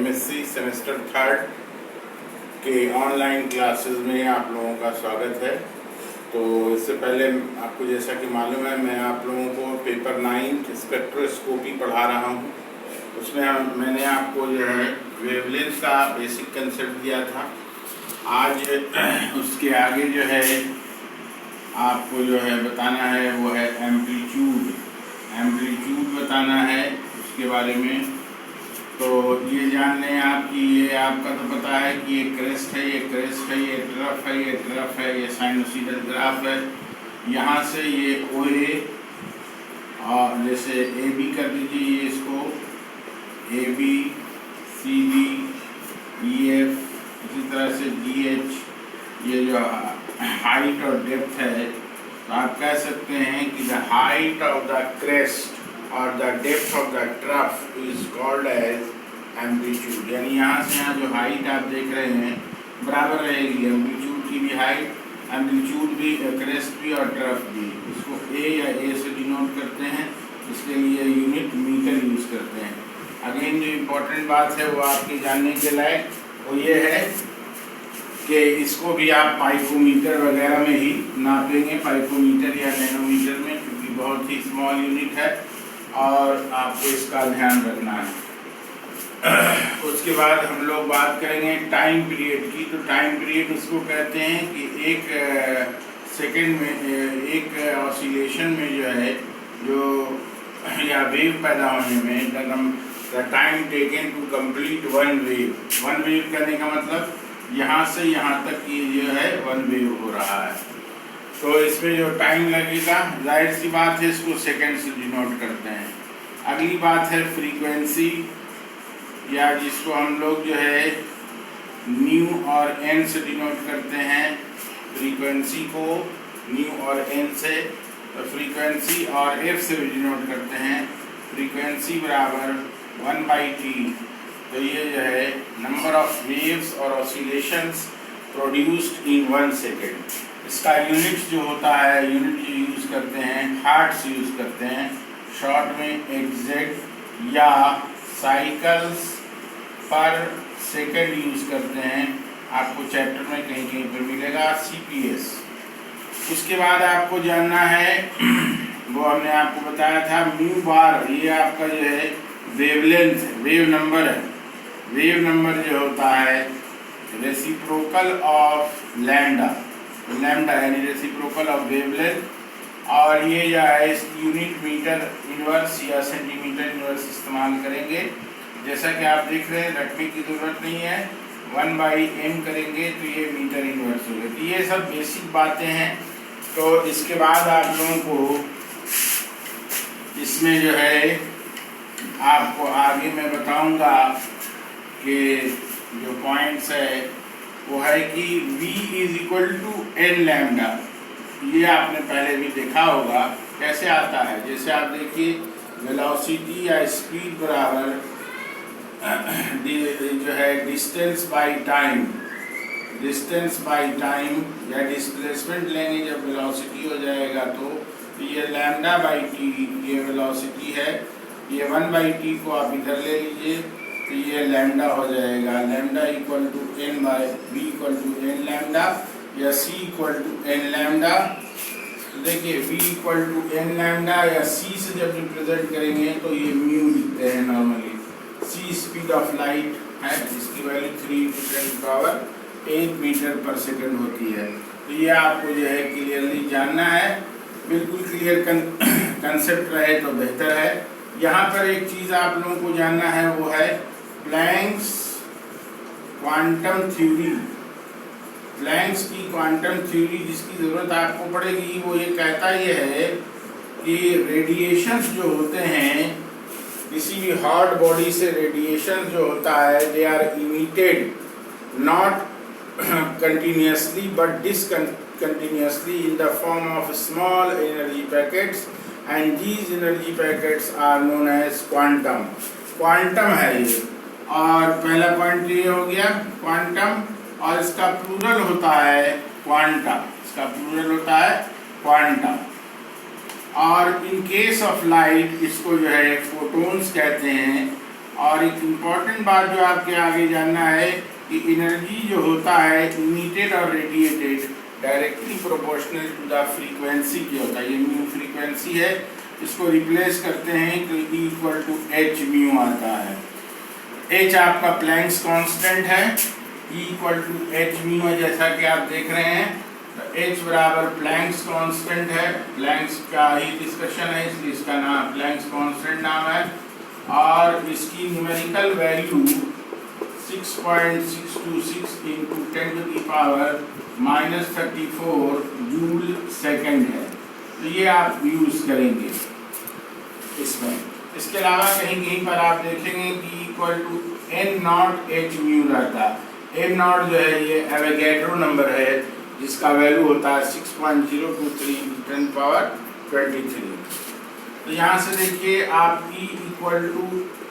MSc semester third के online classes में आप लोगों का स्वागत है। तो इससे पहले आपको जैसा कि मालूम है, मैं आप लोगों को पेपर 9 स्पेक्ट्रोस्कोपी पढ़ा रहा हूँ। उसमें मैंने आपको जो है वेवलेंथ का बेसिक कंसेप्ट दिया था। आज उसके आगे जो है आपको जो है बताना है वो है एम्पलीट्यूड बताना है उसके बारे में। तो ये जान लें आप कि ये आपका तो पता है कि ये क्रेस्ट है, ये क्रेस्ट है, ये ट्रफ है, ये ट्रफ है, ये साइनोसीडल ग्राफ है। यहाँ से ये ओ ए और जैसे ए बी कर दीजिए, ये इसको A B C D E F, इसी तरह से जी एच, ये जो हाइट और डेप्थ है। तो आप कह सकते हैं कि the height of the crest और the depth of the trough is called as amplitude. यानी यहाँ से यहाँ जो हाइट आप देख रहे हैं बराबर रहेगी एम्पलीट्यूड की भी हाइट, एम्पलीट्यूड भी, क्रेस्ट भी और ट्रफ भी। इसको ए या ए से डिनोट करते हैं, इसके लिए यूनिट मीटर यूज़ करते हैं। अगेन जो इम्पोर्टेंट बात है वो आपके जानने के लायक वो ये है कि इसको भी आप पाइकोमीटर वगैरह में ही नापेंगे, पाइकोमीटर या नैनोमीटर में, क्योंकि बहुत ही स्मॉल यूनिट है और आपको इसका ध्यान रखना है। उसके बाद हम लोग बात करेंगे टाइम पीरियड की। तो टाइम पीरियड उसको कहते हैं कि एक सेकेंड में, एक ऑसिलेशन में जो है जो या वेव पैदा होने में the time taken to complete one wave करने का मतलब यहाँ से यहाँ तक ये जो है वन वेव हो रहा है। तो इसमें जो टाइम लगेगा, जाहिर सी बात है, इसको सेकेंड से डिनोट करते हैं। अगली बात है फ्रीक्वेंसी, या जिसको हम लोग जो है न्यू और एन से डिनोट करते हैं। फ्रीक्वेंसी को न्यू और एन से, तो फ्रीक्वेंसी और एफ से भी डिनोट करते हैं। फ्रीक्वेंसी बराबर 1/t। तो ये जो है नंबर ऑफ वेव्स और ऑसिलेशंस प्रोड्यूस्ड इन 1 सेकेंड। इसका यूनिट जो होता है, यूनिट जो यूज़ करते हैं, हार्ट्स यूज़ करते हैं, शॉर्ट में एग्जैक्ट या साइकिल्स पर सेकेंड यूज़ करते हैं। आपको चैप्टर में कहीं कहीं पर मिलेगा CPS। उसके बाद आपको जानना है वो हमने आपको बताया था म्यू बार, ये आपका जो है वेवलेंथ, वेव नंबर है। वेव नंबर जो होता है रेसिप्रोकल ऑफ लैम्डा, लैम्डा यानी रेसिप्रोकल ऑफ वेवलेंथ। और ये जो है इस यूनिट मीटर इनवर्स या सेंटीमीटर इनवर्स इस्तेमाल करेंगे। जैसा कि आप देख रहे हैं, रटने की ज़रूरत नहीं है, 1/m करेंगे तो ये मीटर इनवर्स हो गया। तो ये सब बेसिक बातें हैं। तो इसके बाद आप लोगों को इसमें जो है आपको आगे मैं बताऊंगा कि जो पॉइंट्स है वो है कि V = n लैम्डा। ये आपने पहले भी देखा होगा कैसे आता है। जैसे आप देखिए, वेलोसिटी या स्पीड बराबर जो है डिस्टेंस बाई टाइम या डिस्प्लेसमेंट लेंगे जब वेलोसिटी हो जाएगा। तो ये λ/t ये वेलोसिटी है, ये 1/t को आप इधर ले लीजिए तो ये लैम्डा हो जाएगा। लैम्डा = n/v = n लैम्डा या c = n लैम्डा। तो देखिए v = n लैम्डा या c से जब रिप्रेजेंट करेंगे तो ये म्यू लिखते हैं normally. c speed of light है, इसकी वैल्यू 3×10⁸ मीटर पर सेकेंड होती है। तो ये आपको जो है क्लियरली जानना है, बिल्कुल क्लियर कंसेप्ट रहे तो बेहतर है। यहाँ पर एक चीज़ आप लोगों को जानना है वो है प्लैंक्स क्वांटम थ्योरी। प्लैंक्स की क्वांटम थ्योरी जिसकी ज़रूरत आपको पड़ेगी, वो ये कहता ये है कि रेडिएशंस जो होते हैं, किसी भी हॉट बॉडी से रेडिएशन जो होता है, they are emitted not continuously but discontinuously in the form of small energy packets, and these energy packets are known as quantum है ये। और पहला पॉइंट ये हो गया क्वांटम, और इसका प्लूरल होता है क्वांटा। और इन केस ऑफ लाइट इसको जो है फोटोन्स कहते हैं, और एक इम्पॉर्टेंट बात जो आपके आगे जानना है कि एनर्जी जो होता है इमिटेड और radiated directly proportional to the frequency की होता है। ये म्यू फ्रीक्वेंसी है, इसको रिप्लेस करते हैं तो E equal to H mu आता है। एच आपका प्लैंक्स कांस्टेंट है, E equal to H mu है जैसा कि आप देख रहे हैं। तो एच बराबर प्लैंक्स कांस्टेंट है, प्लैंक्स का ही डिस्कशन है इसलिए इसका नाम प्लैंक्स कांस्टेंट नाम है। और इसकी numerical value 6.626 into 10⁻⁻34 joule second है। तो ये आप यूज़ करेंगे इसमें। इसके अलावा कहीं कहीं पर आप देखेंगे कि equal to N not H mu रहता है। एन नॉट जो है ये एवोगैड्रो नंबर है जिसका वैल्यू होता है 6.023 इंटू 10⁻23। तो यहाँ से देखिए आप E equal to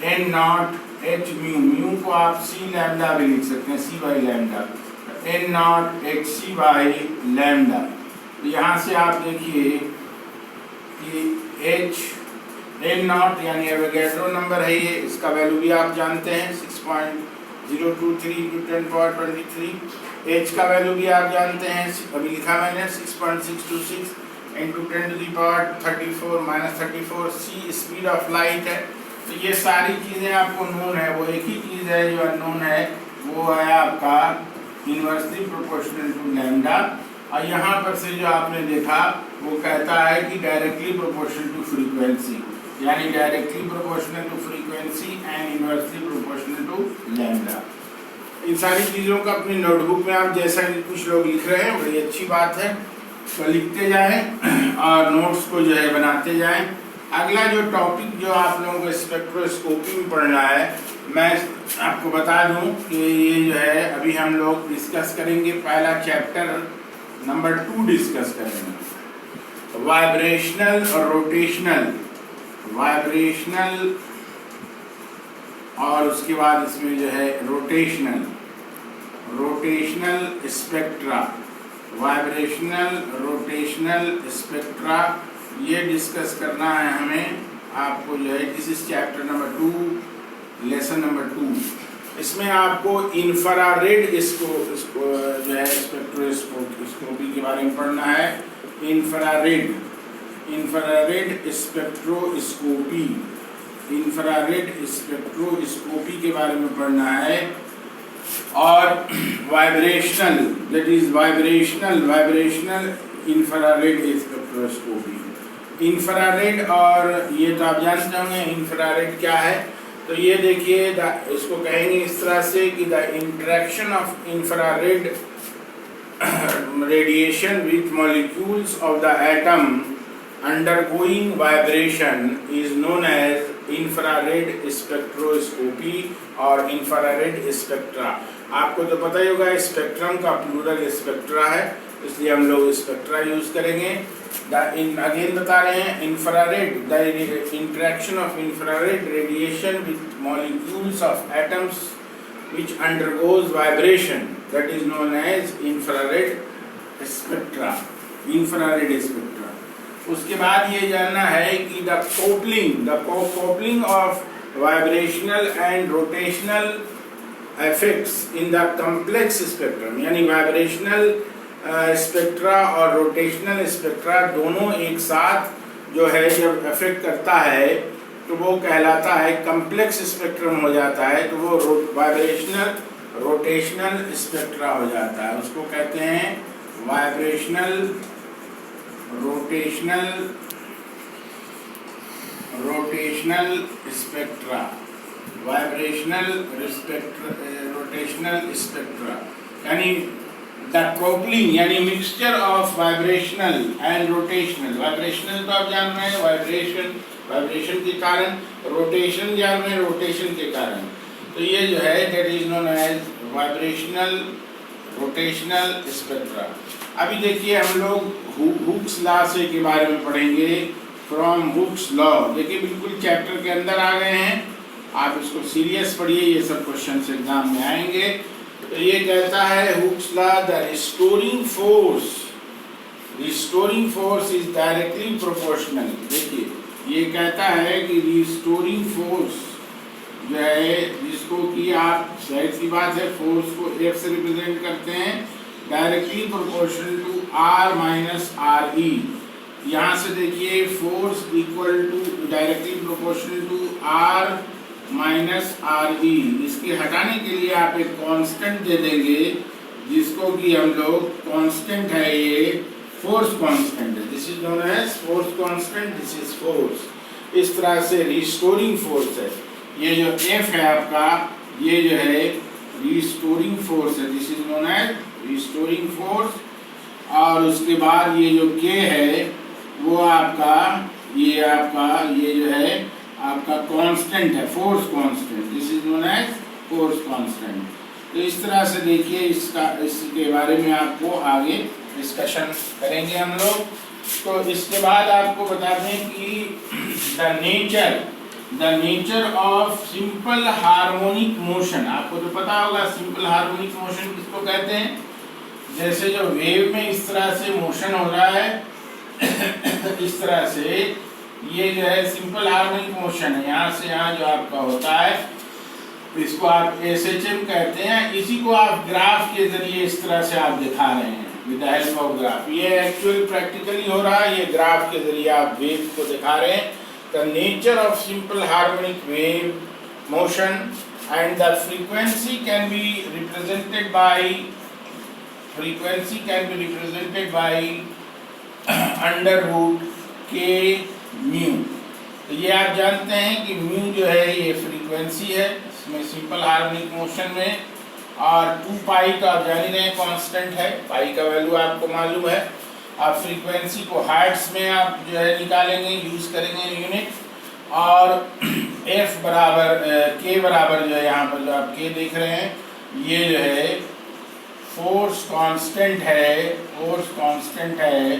N not H mu, mu को आप सी लैम्डा भी लिख सकते हैं, c by lambda, n not h c by lambda. तो यहाँ से आप देखिए कि एच एन नॉट यानी एवोगैड्रो नंबर है ये, इसका वैल्यू भी आप जानते हैं 6.023 इंटू 10⁻23। एच का वैल्यू भी आप जानते हैं, अभी लिखा मैंने 6.626 into 10⁻34 C speed of light है। तो ये सारी चीज़ें आपको नोन है, वो एक ही चीज़ है जो अननोन है, वो है आपका इनवर्सली प्रोपोर्शनल टू लैम्डा। और यहाँ पर से जो आपने देखा वो कहता है कि डायरेक्टली प्रोपोर्शनल टू फ्रीक्वेंसी, यानी directly proportional to frequency and inversely proportional to lambda. इन सारी चीज़ों का अपनी नोटबुक में आप जैसा कि कुछ लोग लिख रहे हैं बड़ी अच्छी बात है, तो लिखते जाएं और नोट्स को जो है बनाते जाएं। अगला जो टॉपिक जो आप लोगों को स्पेक्ट्रोस्कोपी में पढ़ना है, मैं आपको बता दूं कि ये जो है अभी हम लोग डिस्कस करेंगे, पहला चैप्टर नंबर 2 डिस्कस करेंगे, वाइब्रेशनल और रोटेशनल, वाइब्रेशनल और उसके बाद इसमें जो है rotational, rotational spectra, vibrational rotational spectra, ये डिस्कस करना है हमें आपको जो है। This is chapter number 2 lesson number 2। इसमें आपको इंफ्रारेड इसको जो है स्पेक्ट्रोस्कोपी के बारे में पढ़ना है। Infrared, infrared spectroscopy, infrared spectroscopy के बारे में पढ़ना है। और vibrational, that is vibrational, vibrational infrared spectroscopy. Infrared, और ये तो आप जानते होंगे इंफ्रारेड क्या है। तो ये देखिए इसको कहेंगे इस तरह से कि the interaction of infrared radiation with molecules of the atom undergoing vibration is known as infrared spectroscopy और infrared spectra। आपको तो पता ही होगा स्पेक्ट्रम का प्लूरल स्पेक्ट्रा है, इसलिए हम लोग स्पेक्ट्रा यूज करेंगे। अगेन बता रहे हैं infrared, the interaction of infrared radiation with molecules of atoms which undergoes vibration, that is known as infrared spectra, infrared spectra। उसके बाद ये जानना है कि the coupling of vibrational and rotational effects in the complex spectrum, यानी vibrational spectra और rotational spectra दोनों एक साथ जो है जब इफेक्ट करता है तो वो कहलाता है कॉम्प्लेक्स स्पेक्ट्रम हो जाता है, तो वो वाइब्रेशनल रोटेशनल स्पेक्ट्रा हो जाता है। उसको कहते हैं vibrational rotational spectra, vibrational rotational spectra, यानी द कोपलिंग यानी mixture of vibrational and rotational. Vibrational तो आप जान रहे हैं वाइब्रेशन के कारण, रोटेशन जान रहे हैं रोटेशन के कारण। तो ये जो है that is known as vibrational rotational spectra. अभी देखिए हम लोग हुक्स लॉ से के बारे में पढ़ेंगे, फ्रॉम हुक्स लॉ। देखिए बिल्कुल चैप्टर के अंदर आ गए हैं, आप इसको सीरियस पढ़िए, ये सब क्वेश्चन एग्जाम में आएंगे। तो ये कहता है Hooke's law, the restoring force is directly proportional. देखिए ये कहता है कि रिस्टोरिंग फोर्स जो है जिसको कि आप जाहिर सी बात है फोर्स को F से रिप्रेजेंट करते हैं, directly proportional to R minus R E. यहाँ से देखिए force equal to directly proportional to R minus R E. इसके हटाने के लिए आप एक कांस्टेंट दे देंगे जिसको कि हम लोग कांस्टेंट है, ये फोर्स कांस्टेंट है, this is known as force constant, this is force. इस तरह से रिस्टोरिंग फोर्स है, ये जो F है आपका, ये जो है रिस्टोरिंग फोर्स है, this is known as restoring force. और उसके बाद ये जो K है वो आपका ये जो है आपका कांस्टेंट है, force constant, this is known as force constant. तो इस तरह से देखिए इसके बारे में आपको आगे डिस्कशन करेंगे हम लोग। तो इसके बाद आपको बता दें कि the nature of simple harmonic motion, आपको तो पता होगा सिंपल हार्मोनिक मोशन किसको कहते हैं। जैसे जो वेव में इस तरह से मोशन हो रहा है इस तरह से ये जो है सिंपल हार्मोनिक मोशन है, यहाँ से यहाँ जो आपका होता है इसको आप SHM कहते हैं। इसी को आप ग्राफ के जरिए इस तरह से आप दिखा रहे हैं with the help of graph. ये एक्चुअल प्रैक्टिकली हो रहा है, ये ग्राफ के जरिए आप वेव को दिखा रहे हैं। The nature of simple harmonic wave motion and the frequency can be represented by under root K mu. तो ये आप जानते हैं कि म्यू जो है ये फ्रीक्वेंसी है इसमें सिंपल हार्मोनिक मोशन में, और 2 पाई का आप जान ही रहे हैं कांस्टेंट है, पाई का वैल्यू आपको मालूम है। आप फ्रीक्वेंसी को हर्ट्ज में आप जो है निकालेंगे, यूज करेंगे यूनिट, और F बराबर K बराबर जो है यहाँ पर जो आप K देख रहे हैं ये जो है फोर्स कांस्टेंट है,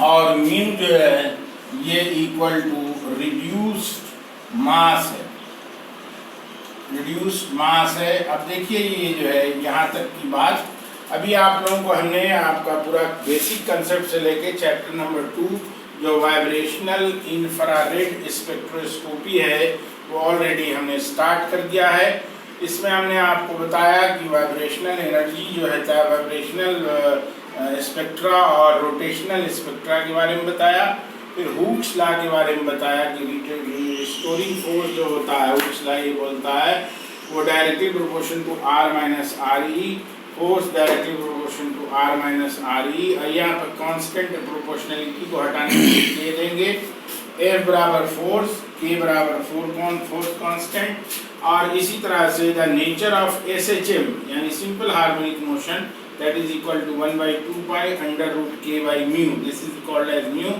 और म्यू जो है ये इक्वल टू रिड्यूस्ड मास है। अब देखिए ये जो है यहाँ तक की बात, अभी आप लोगों को हमने आपका पूरा बेसिक कंसेप्ट से लेके चैप्टर नंबर 2 जो वाइब्रेशनल इंफ्रारेड स्पेक्ट्रोस्कोपी है वो ऑलरेडी हमने स्टार्ट कर दिया है। इसमें हमने आपको बताया कि वाइब्रेशनल एनर्जी जो है वाइब्रेशनल स्पेक्ट्रा और रोटेशनल स्पेक्ट्रा के बारे में बताया, फिर हुक्स लॉ के बारे में बताया कि रिस्टोरिंग फोर्स जो होता है हुक्स लॉ ये बोलता है वो directly proportion to R minus R E, force directly proportion to R minus R E. यहाँ पर कांस्टेंट प्रोपोर्शनलिटी को हटाने के लिए दे देंगे F बराबर फोर्स, K बराबर फोर्स कांस्टेंट, और इसी तरह से द नेचर ऑफ SHM यानी simple harmonic motion that is equal to 1/2 pi under root K by mu, this is called as mu।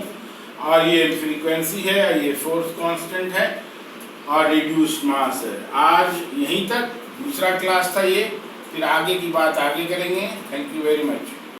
और ये फ्रीक्वेंसी है, ये फोर्स कांस्टेंट है और रिड्यूस्ड मास है। आज यहीं तक दूसरा क्लास था ये, फिर आगे की बात आगे करेंगे। Thank you very much.